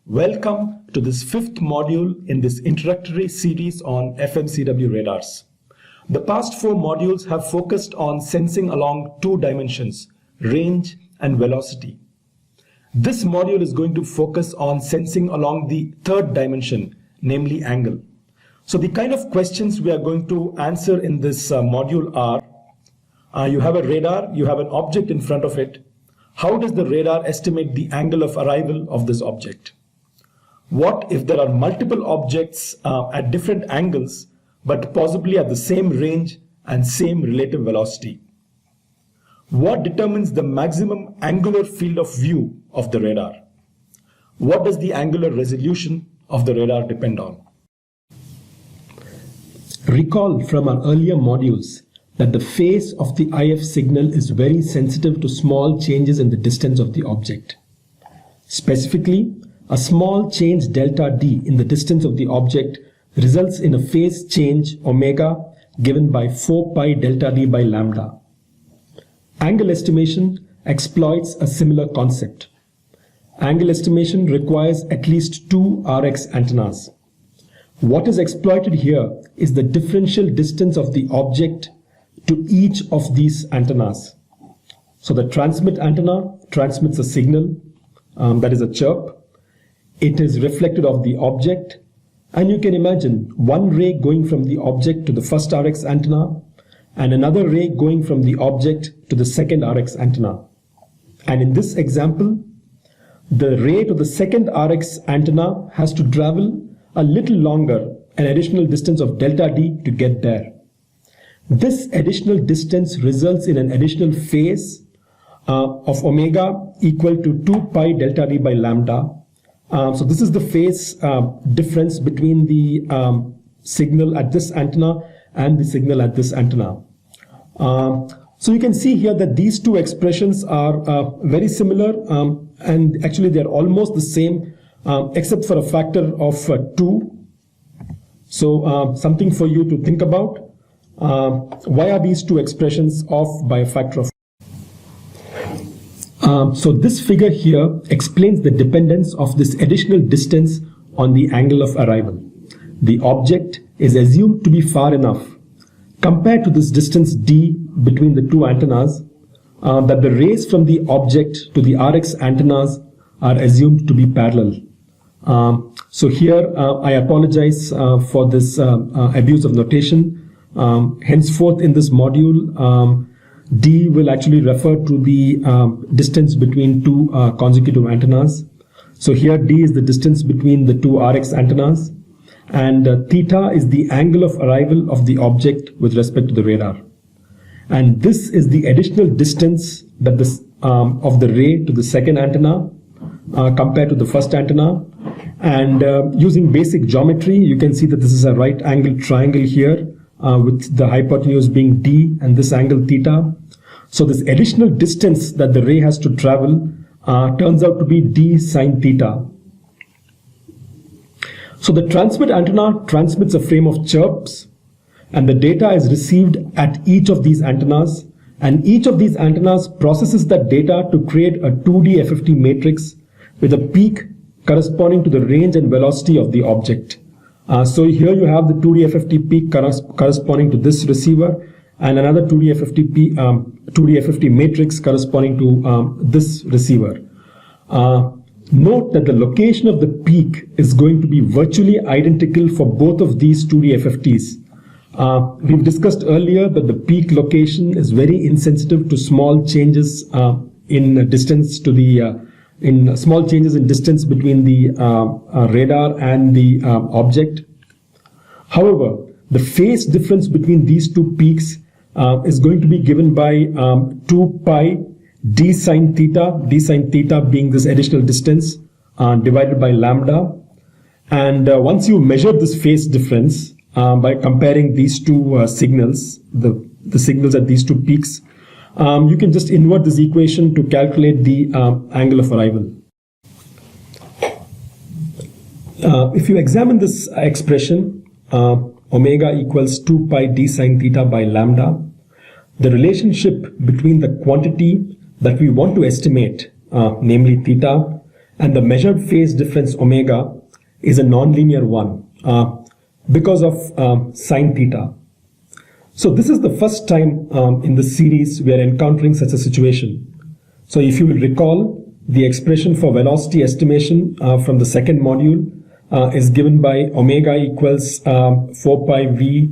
Welcome to this fifth module in this introductory series on FMCW radars. The past four modules have focused on sensing along two dimensions, range and velocity. This module is going to focus on sensing along the third dimension, namely angle. So the kind of questions we are going to answer in this module are, you have a radar, you have an object in front of it. How does the radar estimate the angle of arrival of this object? What if there are multiple objects at different angles, but possibly at the same range and same relative velocity? What determines the maximum angular field of view of the radar? What does the angular resolution of the radar depend on? Recall from our earlier modules that the phase of the IF signal is very sensitive to small changes in the distance of the object. Specifically, a small change delta d in the distance of the object results in a phase change omega given by 4 pi delta d by lambda. Angle estimation exploits a similar concept. Angle estimation requires at least two RX antennas. What is exploited here is the differential distance of the object to each of these antennas. So the transmit antenna transmits a signal, that is a chirp. It is reflected off the object, and you can imagine one ray going from the object to the first RX antenna and another ray going from the object to the second RX antenna. And in this example, the ray to the second RX antenna has to travel a little longer, an additional distance of delta d to get there. This additional distance results in an additional phase of omega equal to 2 pi delta d by lambda. So this is the phase difference between the signal at this antenna and the signal at this antenna. So you can see here that these two expressions are very similar, and actually they are almost the same except for a factor of 2. So something for you to think about. Why are these two expressions off by a factor of So this figure here explains the dependence of this additional distance on the angle of arrival. The object is assumed to be far enough compared to this distance d between the two antennas that the rays from the object to the RX antennas are assumed to be parallel. So here I apologize for this abuse of notation. Henceforth in this module, D will actually refer to the distance between two consecutive antennas. So here D is the distance between the two RX antennas, and theta is the angle of arrival of the object with respect to the radar. And this is the additional distance that of the ray to the second antenna compared to the first antenna. And using basic geometry, you can see that this is a right angle triangle here, with the hypotenuse being d and this angle theta. So this additional distance that the ray has to travel turns out to be d sine theta. So the transmit antenna transmits a frame of chirps, and the data is received at each of these antennas, and each of these antennas processes that data to create a 2D FFT matrix with a peak corresponding to the range and velocity of the object. So here you have the 2D FFT peak corresponding to this receiver, and another 2D FFT matrix corresponding to this receiver. Note that the location of the peak is going to be virtually identical for both of these 2D FFTs. We've discussed earlier that the peak location is very insensitive to small changes in distance to the small changes in distance between the radar and the object. However, the phase difference between these two peaks is going to be given by 2 pi d sine theta being this additional distance divided by lambda. And once you measure this phase difference by comparing these two signals, the signals at these two peaks, you can just invert this equation to calculate the angle of arrival. If you examine this expression, omega equals 2 pi d sine theta by lambda, the relationship between the quantity that we want to estimate, namely theta, and the measured phase difference omega is a nonlinear one because of sine theta. So this is the first time in the series we are encountering such a situation. So if you will recall, the expression for velocity estimation from the second module is given by omega equals 4 pi v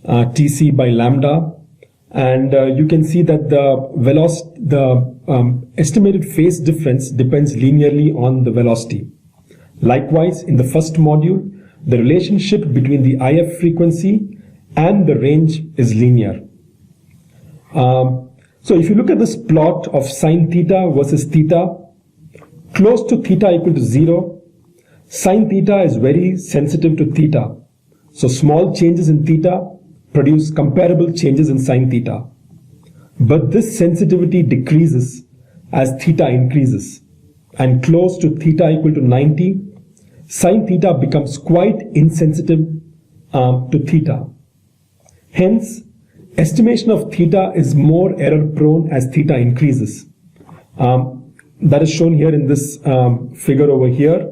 tc by lambda, and you can see that the estimated phase difference depends linearly on the velocity. Likewise, in the first module, the relationship between the IF frequency and the range is linear. So if you look at this plot of sine theta versus theta, close to theta equal to 0, sine theta is very sensitive to theta. So small changes in theta produce comparable changes in sine theta. But this sensitivity decreases as theta increases. And close to theta equal to 90, sine theta becomes quite insensitive to theta. Hence, estimation of theta is more error prone as theta increases. That is shown here in this figure over here.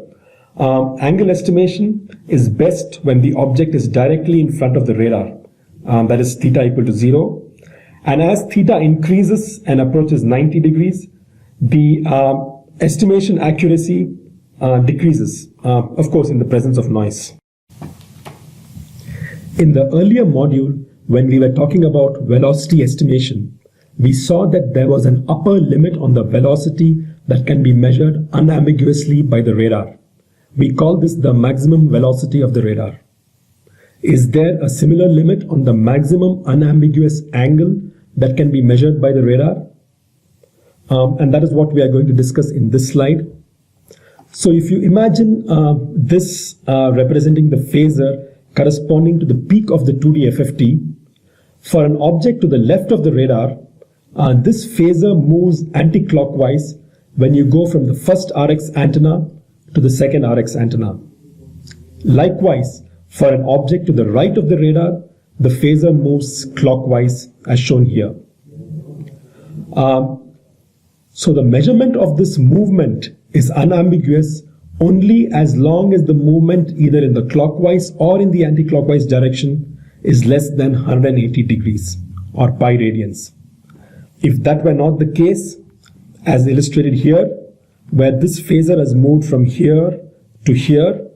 Angle estimation is best when the object is directly in front of the radar. That is theta equal to 0. And as theta increases and approaches 90 degrees, the estimation accuracy decreases, of course, in the presence of noise. In the earlier module, when we were talking about velocity estimation, we saw that there was an upper limit on the velocity that can be measured unambiguously by the radar. We call this the maximum velocity of the radar. Is there a similar limit on the maximum unambiguous angle that can be measured by the radar? And that is what we are going to discuss in this slide. So if you imagine this representing the phasor corresponding to the peak of the 2D FFT, for an object to the left of the radar, this phasor moves anti-clockwise when you go from the first RX antenna to the second RX antenna. Likewise, for an object to the right of the radar, the phasor moves clockwise as shown here. So the measurement of this movement is unambiguous only as long as the movement either in the clockwise or in the anti-clockwise direction is less than 180 degrees or pi radians. If that were not the case, as illustrated here, where this phasor has moved from here to here,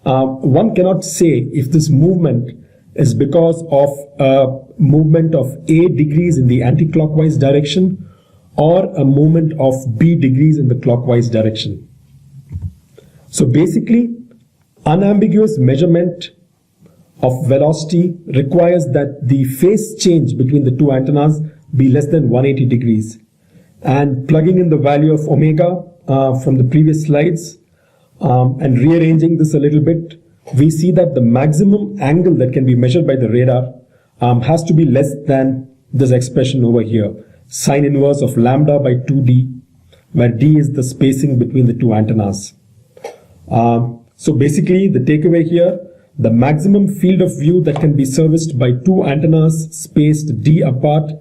one cannot say if this movement is because of a movement of A degrees in the anti-clockwise direction or a movement of B degrees in the clockwise direction. So basically, unambiguous measurement of velocity requires that the phase change between the two antennas be less than 180 degrees. And plugging in the value of omega from the previous slides and rearranging this a little bit, we see that the maximum angle that can be measured by the radar has to be less than this expression over here, sine inverse of lambda by 2d, where d is the spacing between the two antennas. So basically, the takeaway here, the maximum field of view that can be serviced by two antennas spaced d apart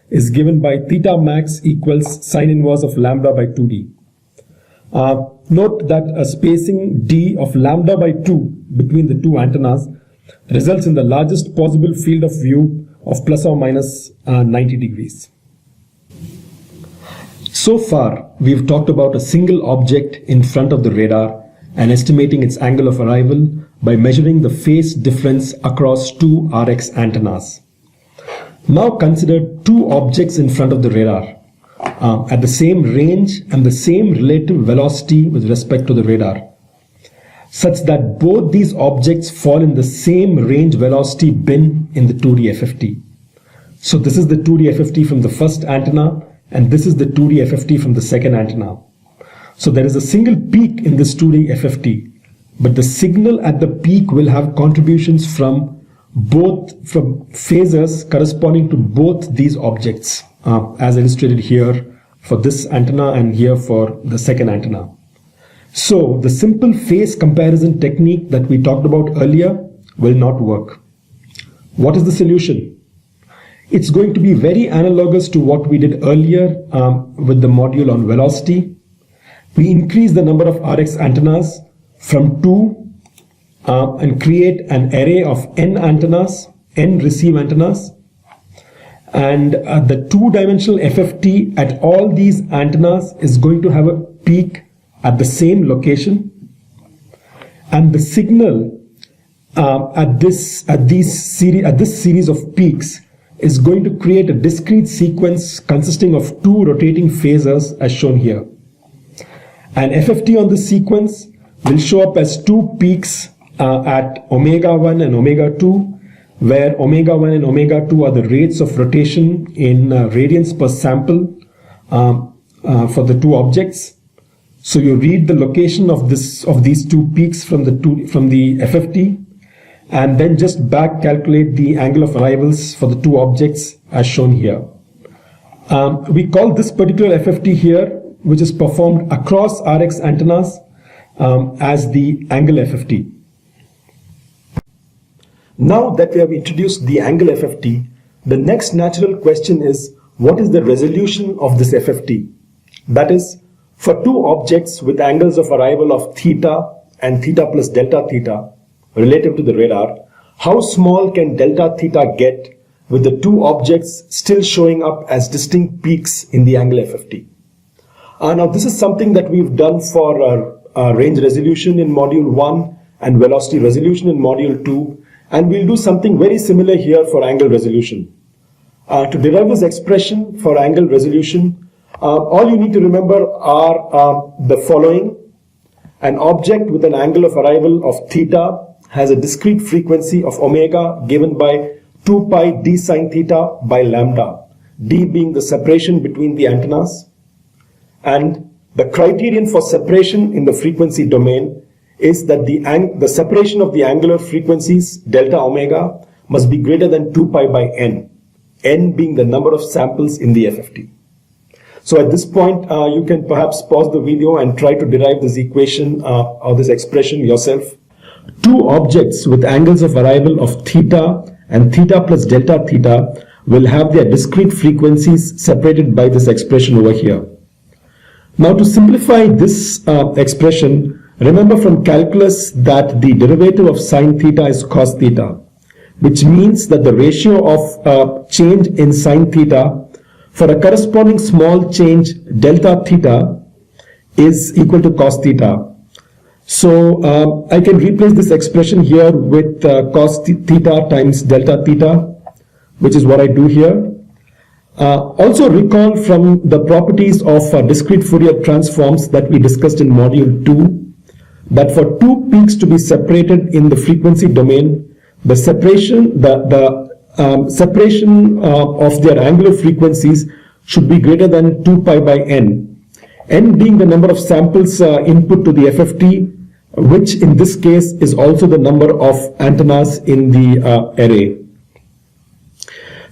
is given by theta max equals sine inverse of lambda by 2d. Note that a spacing d of lambda by 2 between the two antennas results in the largest possible field of view of plus or minus 90 degrees. So far, we've talked about a single object in front of the radar and estimating its angle of arrival by measuring the phase difference across two RX antennas. Now consider two objects in front of the radar at the same range and the same relative velocity with respect to the radar, such that both these objects fall in the same range velocity bin in the 2D FFT. So this is the 2D FFT from the first antenna and this is the 2D FFT from the second antenna. So there is a single peak in this 2D FFT, but the signal at the peak will have contributions from phasors corresponding to both these objects, as illustrated here for this antenna and here for the second antenna. So the simple phase comparison technique that we talked about earlier will not work. What is the solution? It's going to be very analogous to what we did earlier with the module on velocity. we increase the number of RX antennas from 2 and create an array of n antennas, n receive antennas. And the two-dimensional FFT at all these antennas is going to have a peak at the same location. And the signal at this series of peaks is going to create a discrete sequence consisting of 2 rotating phasors as shown here. And FFT on this sequence will show up as 2 peaks at omega 1 and omega 2, where omega 1 and omega 2 are the rates of rotation in radians per sample for the 2 objects. So you read the location of these 2 peaks from the FFT, and then just back calculate the angle of arrivals for the 2 objects as shown here. We call this particular FFT here, which is performed across RX antennas, as the angle FFT. Now that we have introduced the angle FFT, the next natural question is, what is the resolution of this FFT? That is, for 2 objects with angles of arrival of theta and theta plus delta theta relative to the radar, how small can delta theta get with the 2 objects still showing up as distinct peaks in the angle FFT? Now this is something that we've done for range resolution in module 1 and velocity resolution in module 2. And we'll do something very similar here for angle resolution. To derive this expression for angle resolution, all you need to remember are the following. An object with an angle of arrival of theta has a discrete frequency of omega given by 2 pi d sine theta by lambda, d being the separation between the antennas. And the criterion for separation in the frequency domain is that the separation of the angular frequencies delta omega must be greater than 2 pi by n, n being the number of samples in the FFT. So at this point, you can perhaps pause the video and try to derive this equation or this expression yourself. 2 objects with angles of arrival of theta and theta plus delta theta will have their discrete frequencies separated by this expression over here. Now to simplify this expression, remember from calculus that the derivative of sine theta is cos theta, which means that the ratio of change in sine theta for a corresponding small change delta theta is equal to cos theta. So I can replace this expression here with cos theta times delta theta, which is what I do here. Also recall from the properties of discrete Fourier transforms that we discussed in module 2, that for 2 peaks to be separated in the frequency domain, the separation of their angular frequencies should be greater than 2 pi by n, n being the number of samples input to the FFT, which in this case is also the number of antennas in the array.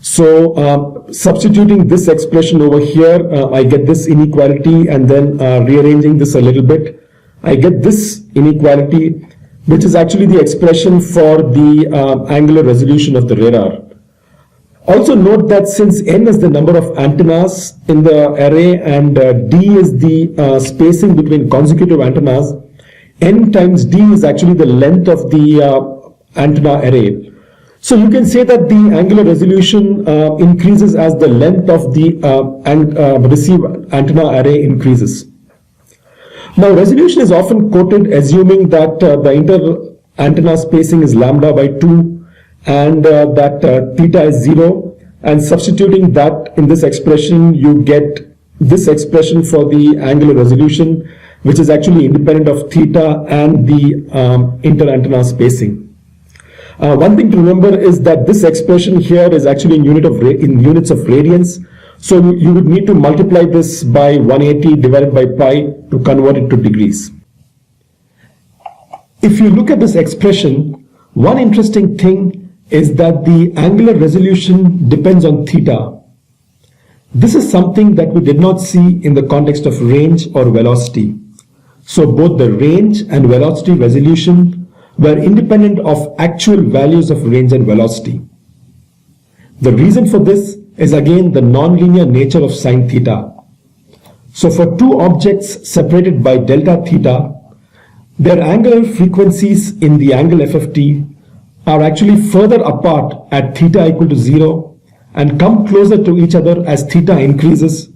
So substituting this expression over here, I get this inequality, and then rearranging this a little bit, I get this inequality, which is actually the expression for the angular resolution of the radar. Also note that since n is the number of antennas in the array and d is the spacing between consecutive antennas, n times d is actually the length of the antenna array. So you can say that the angular resolution increases as the length of the receive antenna array increases. Now resolution is often quoted assuming that the inter-antenna spacing is lambda by 2 and that theta is 0, and substituting that in this expression you get this expression for the angular resolution, which is actually independent of theta and the inter-antenna spacing. One thing to remember is that this expression here is actually in units of radians. So you would need to multiply this by 180 divided by pi to convert it to degrees. If you look at this expression, one interesting thing is that the angular resolution depends on theta. This is something that we did not see in the context of range or velocity. So both the range and velocity resolution were independent of actual values of range and velocity. The reason for this is again the nonlinear nature of sine theta. So for two objects separated by delta theta, their angular frequencies in the angle FFT are actually further apart at theta equal to 0 and come closer to each other as theta increases,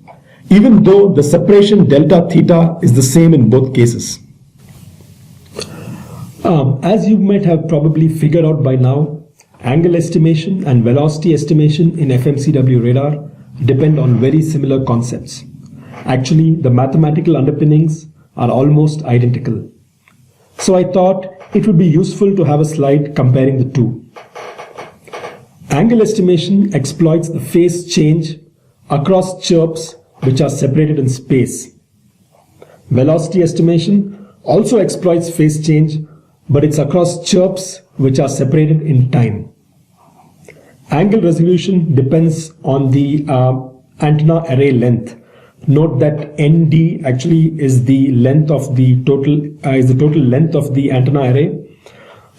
even though the separation delta theta is the same in both cases. As you might have probably figured out by now, angle estimation and velocity estimation in FMCW radar depend on very similar concepts. Actually, the mathematical underpinnings are almost identical. So I thought it would be useful to have a slide comparing the two. Angle estimation exploits the phase change across chirps which are separated in space. Velocity estimation also exploits phase change, but it's across chirps which are separated in time. Angle resolution depends on the antenna array length. Note that ND actually is the length of the total length of the antenna array.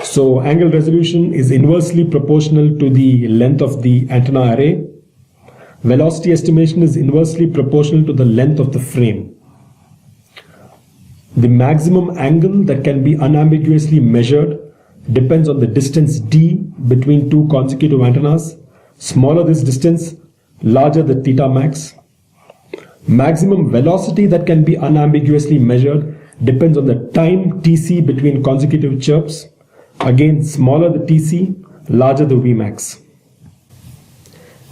So angle resolution is inversely proportional to the length of the antenna array. Velocity estimation is inversely proportional to the length of the frame. The maximum angle that can be unambiguously measured depends on the distance d between two consecutive antennas. Smaller this distance, larger the theta max. Maximum velocity that can be unambiguously measured depends on the time tc between consecutive chirps. Again, smaller the tc, larger the Vmax.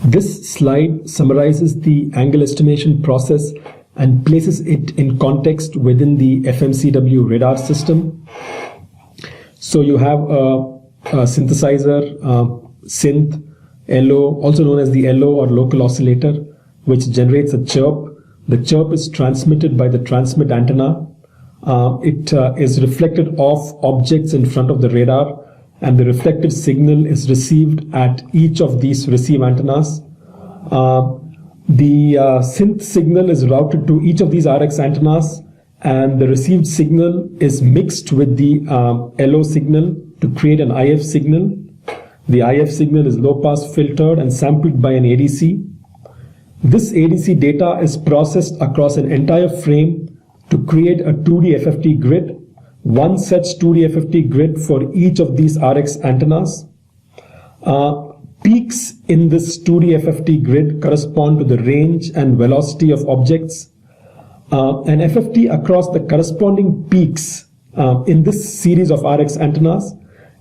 This slide summarizes the angle estimation process and places it in context within the FMCW radar system. So you have a synthesizer, synth, LO, also known as the LO or local oscillator, which generates a chirp. The chirp is transmitted by the transmit antenna. It is reflected off objects in front of the radar, and the reflected signal is received at each of these receive antennas. The synth signal is routed to each of these RX antennas, and the received signal is mixed with the LO signal to create an IF signal. The IF signal is low pass filtered and sampled by an ADC. This ADC data is processed across an entire frame to create a 2D FFT grid. One such 2D FFT grid for each of these RX antennas. Peaks in this 2D FFT grid correspond to the range and velocity of objects. An FFT across the corresponding peaks in this series of RX antennas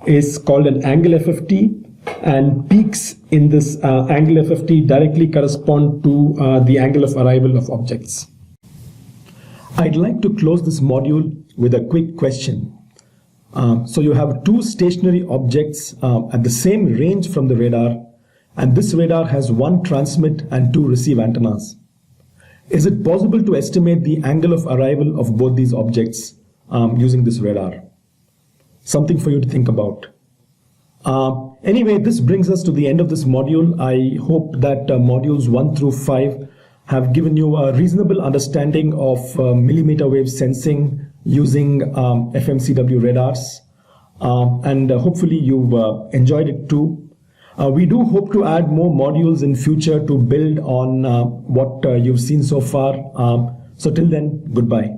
is called an angle FFT, and peaks in this angle FFT directly correspond to the angle of arrival of objects. I'd like to close this module with a quick question. So you have two stationary objects at the same range from the radar, and this radar has one transmit and two receive antennas. Is it possible to estimate the angle of arrival of both these objects using this radar? Something for you to think about. Anyway, this brings us to the end of this module. I hope that modules 1 through 5 have given you a reasonable understanding of millimeter wave sensing using FMCW radars, and hopefully you've enjoyed it too. We do hope to add more modules in future to build on what you've seen so far. So till then, goodbye.